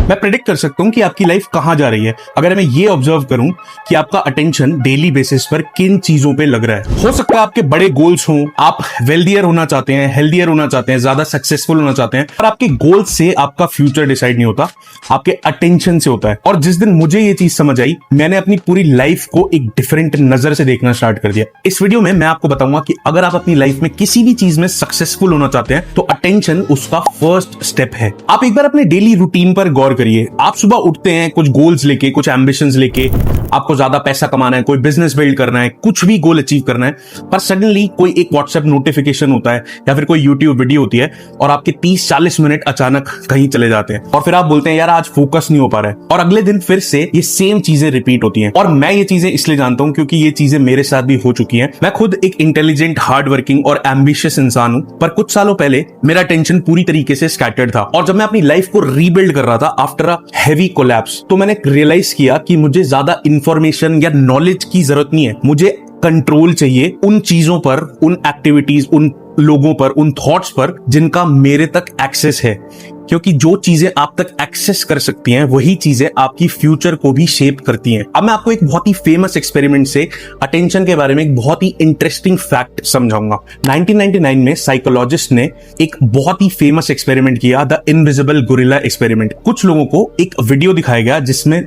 मैं प्रेडिक्ट कर सकता हूं कि आपकी लाइफ कहां जा रही है अगर मैं ये ऑब्जर्व करूं कि आपका अटेंशन डेली बेसिस पर किन चीजों पे लग रहा है। हो सकता है आपके बड़े गोल्स हों, आप वेल्दियर होना चाहते हैं, हेल्दियर होना चाहते हैं, ज्यादा सक्सेसफुल होना चाहते हैं, पर आपके गोल्स से आपका फ्यूचर डिसाइड नहीं होता, आपके अटेंशन से होता है। और जिस दिन मुझे ये चीज समझ आई, मैंने अपनी पूरी लाइफ को एक डिफरेंट नजर से देखना स्टार्ट कर दिया। इस वीडियो में मैं आपको बताऊंगा कि अगर आप अपनी लाइफ में किसी भी चीज में सक्सेसफुल होना चाहते हैं तो अटेंशन उसका फर्स्ट स्टेप है। आप एक बार अपने डेली रूटीन पर गौर करिए। आप सुबह उठते हैं कुछ गोल्स लेके, कुछ एम्बिशंस लेके, आपको ज्यादा पैसा कमाना है, कोई बिजनेस बिल्ड करना है, कुछ भी गोल अचीव करना है, पर सडनली कोई एक व्हाट्सएप नोटिफिकेशन होता है या फिर कोई यूट्यूब वीडियो होती है और आपके 30-40 मिनट अचानक कहीं चले जाते हैं और फिर आप बोलते हैं यार आज फोकस नहीं हो पा रहा है, और अगले दिन फिर से ये सेम चीजें रिपीट होती हैं। और मैं ये चीजें इसलिए जानता हूं क्योंकि ये चीजें मेरे साथ भी हो चुकी हैं। मैं खुद एक इंटेलिजेंट, हार्ड वर्किंग और एम्बिशियस इंसान हूं, पर कुछ सालों पहले मेरा टेंशन पूरी तरीके से स्कैटर्ड था और जब मैं अपनी लाइफ को रीबिल्ड कर रहा था आफ्टर अ हेवी कोलैप्स, तो मैंने रियलाइज किया कि मुझे ज्यादा इंफॉर्मेशन या नॉलेज की जरूरत नहीं है, मुझे कंट्रोल चाहिए उन चीजों पर, उन एक्टिविटीज, उन लोगों पर, उन थॉट्स पर जिनका मेरे तक एक्सेस है। क्योंकि जो चीजें आप तक एक्सेस कर सकती हैं वही चीजें आपकी फ्यूचर को भी शेप करती हैं। अब मैं आपको एक बहुत ही फेमस एक्सपेरिमेंट से अटेंशन के बारे में एक बहुत ही इंटरेस्टिंग फैक्ट समझाऊंगा। 1999 में साइकोलॉजिस्ट ने एक बहुत ही फेमस एक्सपेरिमेंट किया, द इनविजिबल गोरिल्ला एक्सपेरिमेंट। कुछ लोगों को एक वीडियो दिखाया गया जिसमें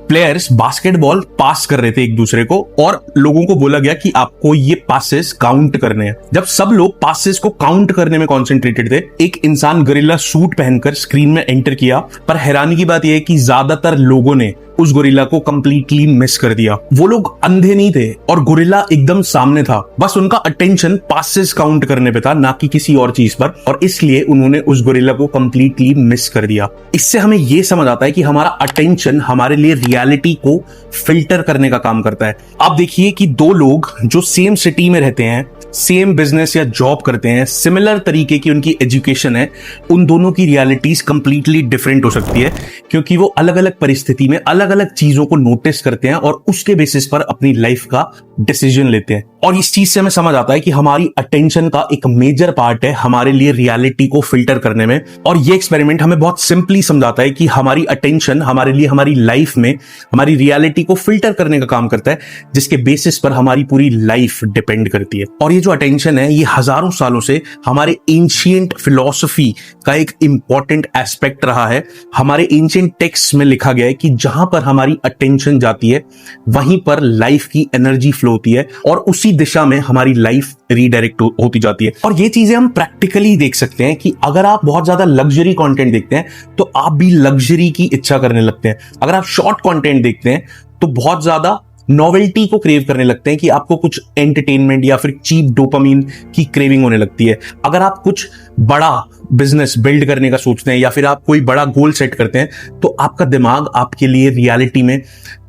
प्लेयर्स बास्केटबॉल पास कर रहे थे एक दूसरे को और लोगों को बोला गया कि आपको ये पासेस काउंट करने हैं। जब सब लोग पासेस को काउंट करने में कॉन्सेंट्रेटेड थे, एक इंसान गोरिल्ला सूट पहनकर स्क्रीन में एंटर किया, पर हैरानी की बात यह है कि ज्यादातर लोगों ने उस गोरिल्ला को कंप्लीटली मिस कर दिया। वो लोग अंधे नहीं थे और गोरिल्ला एकदम सामने था, बस उनका अटेंशन पासेस काउंट करने पे था, ना कि किसी और चीज पर, और इसलिए उन्होंने उस गोरिल्ला को कंप्लीटली मिस कर दिया। इससे हमें यह समझ आता है कि हमारा अटेंशन हमारे लिए रियलिटी को फिल्टर करने का काम करता है। आप देखिए कि दो लोग जो सेम सिटी में रहते हैं, सेम बिजनेस या जॉब करते हैं, सिमिलर तरीके की उनकी एजुकेशन है, उन दोनों की रियलिटीज कंप्लीटली डिफरेंट हो सकती है क्योंकि वो अलग अलग परिस्थिति में अलग अलग चीजों को नोटिस करते हैं और उसके बेसिस पर अपनी लाइफ का डिसीजन लेते हैं। और इस चीज से हमें समझ आता है कि हमारी अटेंशन का एक मेजर पार्ट है हमारे लिए रियलिटी को फिल्टर करने में। और ये एक्सपेरिमेंट हमें बहुत सिंपली समझाता है कि हमारी अटेंशन हमारे लिए हमारी लाइफ में हमारी रियलिटी को फिल्टर करने का काम करता है, जिसके बेसिस पर हमारी पूरी लाइफ डिपेंड करती है। और ये जो अटेंशन है ये हजारों सालों से हमारे एंशिएंट फिलॉसफी का एक इंपॉर्टेंट एस्पेक्ट रहा है। हमारे एंशिएंट टेक्स्ट में लिखा गया है कि जहां पर हमारी अटेंशन जाती है वहीं पर लाइफ की एनर्जी फ्लो होती है और उसी दिशा में हमारी लाइफ रीडायरेक्ट होती जाती है। और ये चीजें हम प्रैक्टिकली देख सकते हैं कि अगर आप बहुत ज्यादा लग्जरी कंटेंट देखते हैं तो आप भी लग्जरी की इच्छा करने लगते हैं। अगर आप शॉर्ट कंटेंट देखते हैं तो बहुत ज्यादा नॉवेल्टी को क्रेव करने लगते हैं कि आपको कुछ एंटरटेनमेंट या फिर चीप डोपामीन की क्रेविंग होने लगती है। अगर आप कुछ बड़ा बिजनेस बिल्ड करने का सोचते हैं या फिर आप कोई बड़ा गोल सेट करते हैं तो आपका दिमाग आपके लिए रियलिटी में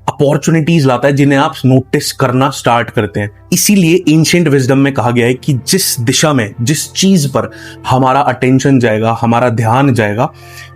अपॉर्चुनिटीज लाता है जिन्हें आप नोटिस करना स्टार्ट करते हैं। इसीलिए एंशिएंट विजडम में कहा गया है कि जिस दिशा में, जिस चीज पर हमारा अटेंशन जाएगा, हमारा ध्यान जाएगा,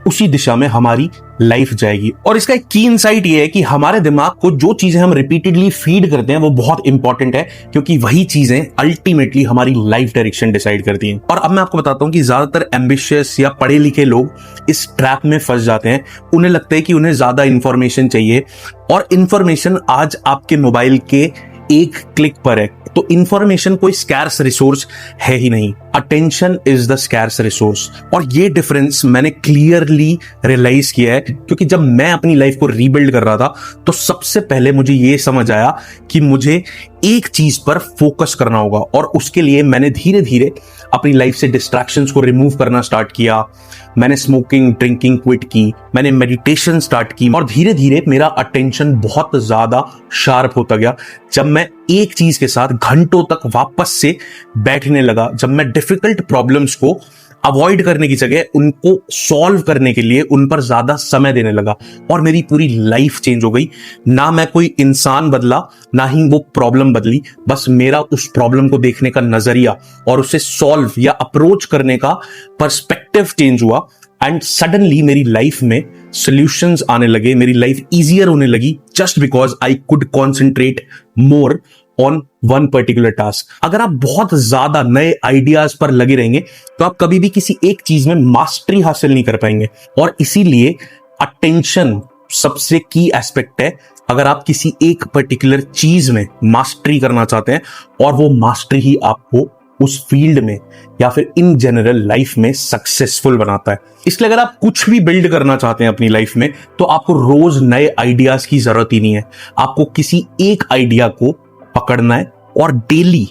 उसी दिशा में हमारी लाइफ जाएगी। और इसका एक की इनसाइट ये है कि हमारे दिमाग को जो चीजें हम रिपीटेडली फीड करते हैं वो बहुत इंपॉर्टेंट है क्योंकि वही चीजें अल्टीमेटली हमारी लाइफ डायरेक्शन डिसाइड करती हैं। और अब मैं आपको बताता हूं कि ज्यादातर एम्बिशियस या पढ़े लिखे लोग इस ट्रैप में फंस जाते हैं। उन्हें लगता है कि उन्हें ज्यादा इंफॉर्मेशन चाहिए और इंफॉर्मेशन आज आपके मोबाइल के एक क्लिक पर है। तो इंफॉर्मेशन कोई स्कैर्स रिसोर्स है ही नहीं, attention is the scarce resource. और ये डिफरेंस मैंने क्लियरली रियलाइज किया है क्योंकि जब मैं अपनी लाइफ को रीबिल्ड कर रहा था तो सबसे पहले मुझे ये समझ आया कि मुझे एक चीज पर फोकस करना होगा और उसके लिए मैंने धीरे धीरे अपनी लाइफ से डिस्ट्रैक्शंस को रिमूव करना स्टार्ट किया। मैंने स्मोकिंग, ड्रिंकिंग क्विट की, मैंने मेडिटेशन स्टार्ट की और धीरे धीरे मेरा अटेंशन बहुत ज्यादा शार्प होता गया। जब मैं एक चीज के साथ घंटों तक वापस से बैठने लगा, जब मैं डिफिकल्ट प्रॉब्लम्स को अवॉइड करने की जगह उनको सॉल्व करने के लिए उन पर ज्यादा समय देने लगा और मेरी पूरी लाइफ चेंज हो गई। ना मैं कोई इंसान बदला, ना ही वो प्रॉब्लम बदली, बस मेरा उस प्रॉब्लम को देखने का नजरिया और उसे सॉल्व या अप्रोच करने का पर्सपेक्टिव चेंज हुआ एंड सडनली मेरी लाइफ में सॉल्यूशंस आने लगे, मेरी लाइफ इजियर होने लगी just because I could concentrate more on one particular task. अगर आप बहुत ज्यादा नए आइडियाज पर लगे रहेंगे तो आप कभी भी किसी एक चीज में मास्टरी हासिल नहीं कर पाएंगे और इसीलिए अटेंशन सबसे की एस्पेक्ट है अगर आप किसी एक पर्टिकुलर चीज में मास्टरी करना चाहते हैं, और वो मास्टरी ही आपको उस फील्ड में या फिर इन जनरल लाइफ में सक्सेसफुल बनाता है। इसलिए अगर आप कुछ भी बिल्ड करना चाहते हैं अपनी लाइफ में, तो आपको रोज नए आइडियाज की जरूरत ही नहीं है। आपको किसी एक आइडिया को पकड़ना है और डेली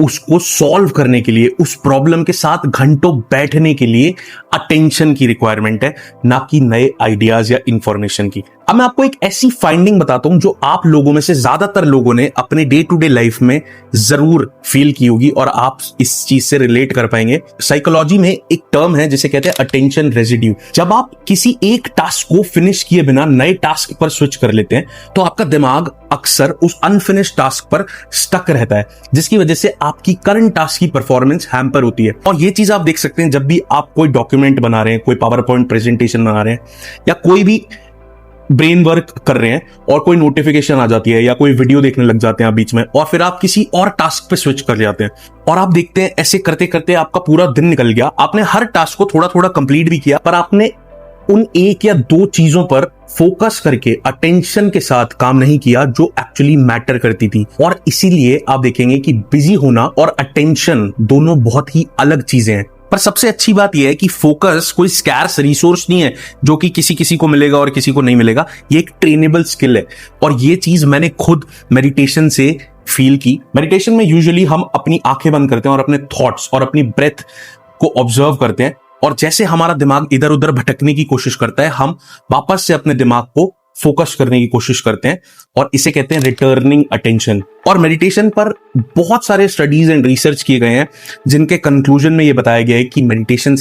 उसको सॉल्व करने के लिए, उस प्रॉब्लम के साथ घंटों बैठने के लिए अटेंशन की रिक्वायरमेंट है, ना कि नए आइडियाज या इंफॉर्मेशन की। अब मैं आपको एक ऐसी फाइंडिंग बताता हूं जो आप लोगों में से ज्यादातर लोगों ने अपने डे टू डे लाइफ में जरूर फील की होगी और आप इस चीज से रिलेट कर पाएंगे। साइकोलॉजी में एक टर्म है जिसे कहते हैं अटेंशन रेजिड्यू। जब आप किसी एक टास्क को फिनिश किए बिना नए टास्क पर स्विच कर लेते हैं, तो आपका दिमाग अक्सर उस अनफिनिश टास्क पर स्टक रहता है, जिसकी वजह से आपकी करंट टास्क की परफॉर्मेंस हैम्पर होती है। और ये चीज आप देख सकते हैं जब भी आप कोई डॉक्यूमेंट बना रहे हैं, कोई पावर पॉइंट प्रेजेंटेशन बना रहे हैं, या कोई भी ब्रेन वर्क कर रहे हैं और कोई नोटिफिकेशन आ जाती है या कोई वीडियो देखने लग जाते हैं आप बीच में, और फिर आप किसी और टास्क पे स्विच कर जाते हैं, और आप देखते हैं ऐसे करते करते आपका पूरा दिन निकल गया। आपने हर टास्क को थोड़ा थोड़ा कंप्लीट भी किया, पर आपने उन एक या दो चीजों पर फोकस करके अटेंशन के साथ काम नहीं किया जो एक्चुअली मैटर करती थी। और इसीलिए आप देखेंगे कि बिजी होना और अटेंशन दोनों बहुत ही अलग चीजें हैं। पर सबसे अच्छी बात यह है कि फोकस कोई स्कैर्स रिसोर्स नहीं है जो कि किसी किसी को मिलेगा और किसी को नहीं मिलेगा। ये एक ट्रेनेबल स्किल है, और ये चीज मैंने खुद मेडिटेशन से फील की। मेडिटेशन में यूजुअली हम अपनी आंखें बंद करते हैं और अपने थॉट्स और अपनी ब्रेथ को ऑब्जर्व करते हैं, और जैसे हमारा दिमाग इधर उधर भटकने की कोशिश करता है, हम वापस से अपने दिमाग को फोकस करने की कोशिश करते हैं, और इसे कहते हैं रिटर्निंग अटेंशन। और मेडिटेशन पर बहुत सारे स्टडीज एंड रिसर्च किए गए हैं जिनके कंक्लूजन में यह बताया गया है कि मेडिटेशन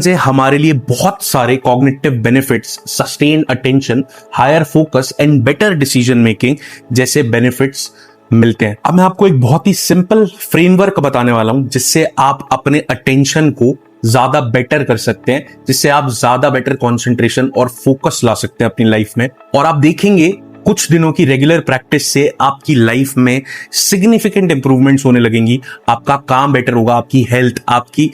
से हमारे लिए बहुत सारे cognitive benefits, sustain attention, higher focus and better decision making जैसे बेनिफिट्स मिलते हैं। अब मैं आपको एक बहुत ही सिंपल फ्रेमवर्क बताने वाला हूं जिससे आप अपने अटेंशन को ज्यादा बेटर कर सकते हैं, जिससे आप ज्यादा बेटर कंसंट्रेशन और फोकस ला सकते हैं अपनी लाइफ में। और आप देखेंगे कुछ दिनों की रेगुलर प्रैक्टिस से आपकी लाइफ में सिग्निफिकेंट इंप्रूवमेंट्स होने लगेंगी। आपका काम बेटर होगा, आपकी हेल्थ, आपकी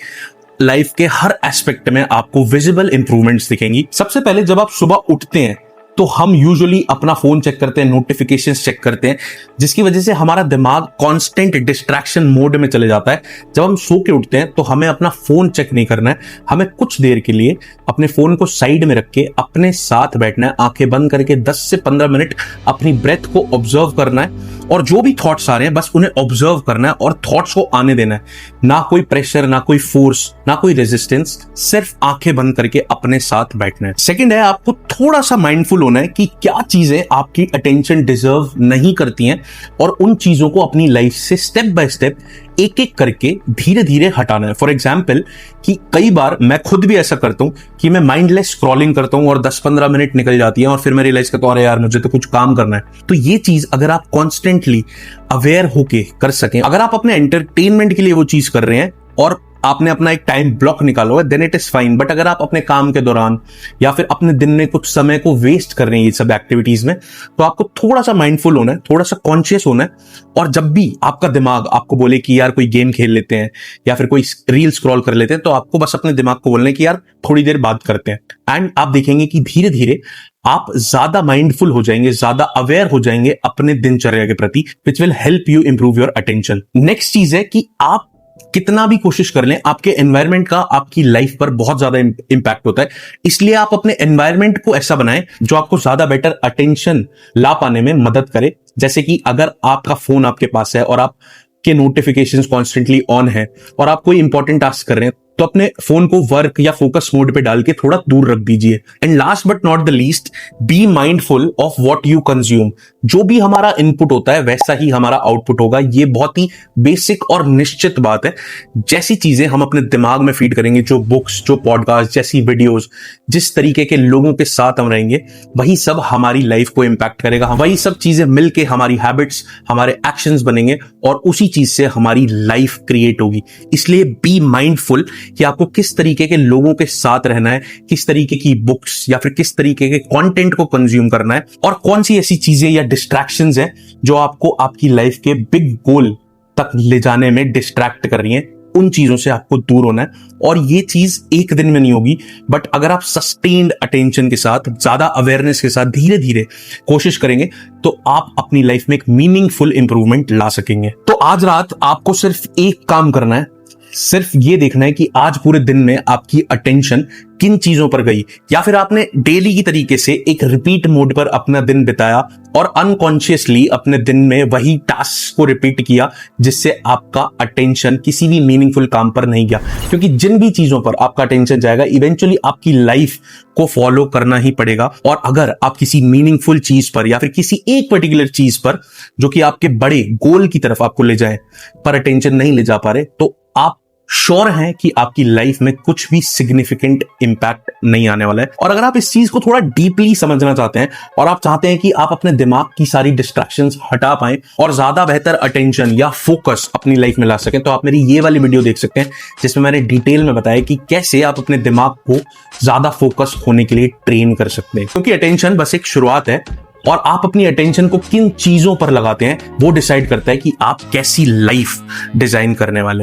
लाइफ के हर एस्पेक्ट में आपको विजिबल इंप्रूवमेंट्स दिखेंगी। सबसे पहले जब आप सुबह उठते हैं तो हम यूजुअली अपना फोन चेक करते हैं, नोटिफिकेशंस चेक करते हैं, जिसकी वजह से हमारा दिमाग कांस्टेंट डिस्ट्रैक्शन मोड में चले जाता है। जब हम सो के उठते हैं तो हमें अपना फोन चेक नहीं करना है, हमें कुछ देर के लिए अपने फोन को साइड में रख के अपने साथ बैठना है, आंखें बंद करके 10 से 15 मिनट अपनी ब्रेथ को ऑब्जर्व करना है, और जो भी थॉट्स आ रहे हैं बस उन्हें ऑब्जर्व करना है और थॉट्स को आने देना है। ना कोई प्रेशर, ना कोई फोर्स, ना कोई रेजिस्टेंस, सिर्फ आंखें बंद करके अपने साथ बैठना है। सेकंड है, आपको थोड़ा सा माइंडफुल होना है कि क्या चीजें आपकी अटेंशन डिजर्व नहीं करती हैं, और उन चीजों को अपनी लाइफ से स्टेप बाय स्टेप एक एक करके धीरे धीरे हटाना है। फॉर एग्जाम्पल, कि कई बार मैं खुद भी ऐसा करता हूं कि मैं माइंडलेस स्क्रॉलिंग करता हूं और 10-15 मिनट निकल जाती है, और फिर मैं रियलाइज करता हूं अरे यार मुझे तो कुछ काम करना है। तो ये चीज अगर आप कॉन्स्टेंटली अवेयर होके कर सकें, अगर आप अपने एंटरटेनमेंट के लिए वो चीज कर रहे हैं और आपने अपना एक टाइम ब्लॉक निकाला है, then it is fine. But अगर आप अपने काम के दौरान या फिर अपने दिन में कुछ समय को वेस्ट कर रहे हैं ये सब एक्टिविटीज में, तो आपको थोड़ा सा माइंडफुल होना है, थोड़ा सा कॉन्शियस होना है। और जब भी आपका दिमाग आपको बोले कि यार कोई गेम खेल लेते हैं या फिर कोई रील स्क्रॉल कर लेते हैं, तो आपको बस अपने दिमाग को बोलना है कि यार थोड़ी देर बात करते हैं। एंड आप देखेंगे कि धीरे धीरे आप ज्यादा माइंडफुल हो जाएंगे, ज्यादा अवेयर हो जाएंगे अपने दिनचर्या के प्रति, which will help you improve your attention. Next चीज है कि आप कितना भी कोशिश कर लें, आपके एनवायरनमेंट का आपकी लाइफ पर बहुत ज्यादा इंपैक्ट होता है। इसलिए आप अपने एनवायरनमेंट को ऐसा बनाएं जो आपको ज्यादा बेटर अटेंशन ला पाने में मदद करे। जैसे कि अगर आपका फोन आपके पास है और आपके नोटिफिकेशंस कॉन्स्टेंटली ऑन है और आप कोई इंपॉर्टेंट टास्क कर रहे हैं, तो अपने फोन को वर्क या फोकस मोड पे डाल के थोड़ा दूर रख दीजिए। And last but not the least, be mindful of what you consume. जो भी हमारा इनपुट होता है वैसा ही हमारा आउटपुट होगा। ये बहुत ही बेसिक और निश्चित बात है। जैसी चीजें हम अपने दिमाग में फीड करेंगे, जो बुक्स, जो पॉडकास्ट जैसी वीडियोस, जिस तरीके के लोगों के साथ हम रहेंगे, वही सब हमारी लाइफ को इंपैक्ट करेगा। वही सब चीजें मिलके हमारी हैबिट्स, हमारे एक्शंस बनेंगे और उसी चीज से हमारी लाइफ क्रिएट होगी। इसलिए बी माइंडफुल कि आपको किस तरीके के लोगों के साथ रहना है, किस तरीके की बुक्स या फिर किस तरीके के कंटेंट को कंज्यूम करना है, और कौन सी ऐसी चीजें या डिस्ट्रैक्शंस हैं जो आपको आपकी लाइफ के बिग गोल तक ले जाने में डिस्ट्रैक्ट कर रही हैं। उन चीजों से आपको दूर होना है। और ये चीज एक दिन में नहीं होगी, बट अगर आप सस्टेन्ड अटेंशन के साथ, ज्यादा अवेयरनेस के साथ धीरे धीरे कोशिश करेंगे तो आप अपनी लाइफ में एक मीनिंगफुल इंप्रूवमेंट ला सकेंगे। तो आज रात आपको सिर्फ एक काम करना है, सिर्फ ये देखना है कि आज पूरे दिन में आपकी अटेंशन किन चीजों पर गई, या फिर आपने डेली की तरीके से एक रिपीट मोड पर अपना दिन बिताया और अनकॉन्शियसली अपने दिन में वही टास्क को रिपीट किया जिससे आपका अटेंशन किसी भी मीनिंगफुल काम पर नहीं गया। क्योंकि जिन भी चीजों पर आपका अटेंशन जाएगा इवेंचुअली आपकी लाइफ को फॉलो करना ही पड़ेगा। और अगर आप किसी मीनिंगफुल चीज पर या फिर किसी एक पर्टिकुलर चीज पर जो कि आपके बड़े गोल की तरफ आपको ले जाए पर अटेंशन नहीं ले जा पा रहे, तो आप श्योर हैं कि आपकी लाइफ में कुछ भी सिग्निफिकेंट इंपैक्ट नहीं आने वाला है। और अगर आप इस चीज को थोड़ा डीपली समझना चाहते हैं और आप चाहते हैं कि आप अपने दिमाग की सारी डिस्ट्रैक्शंस हटा पाएं और ज्यादा बेहतर अटेंशन या फोकस अपनी लाइफ में ला सकें, तो आप मेरी ये वाली वीडियो देख सकते हैं जिसमें मैंने डिटेल में बताया कि कैसे आप अपने दिमाग को ज्यादा फोकस होने के लिए ट्रेन कर सकते हैं। क्योंकि अटेंशन बस एक शुरुआत है और आप अपनी अटेंशन को किन चीजों पर लगाते हैं वो डिसाइड करता है कि आप कैसी लाइफ डिजाइन करने वाले हैं।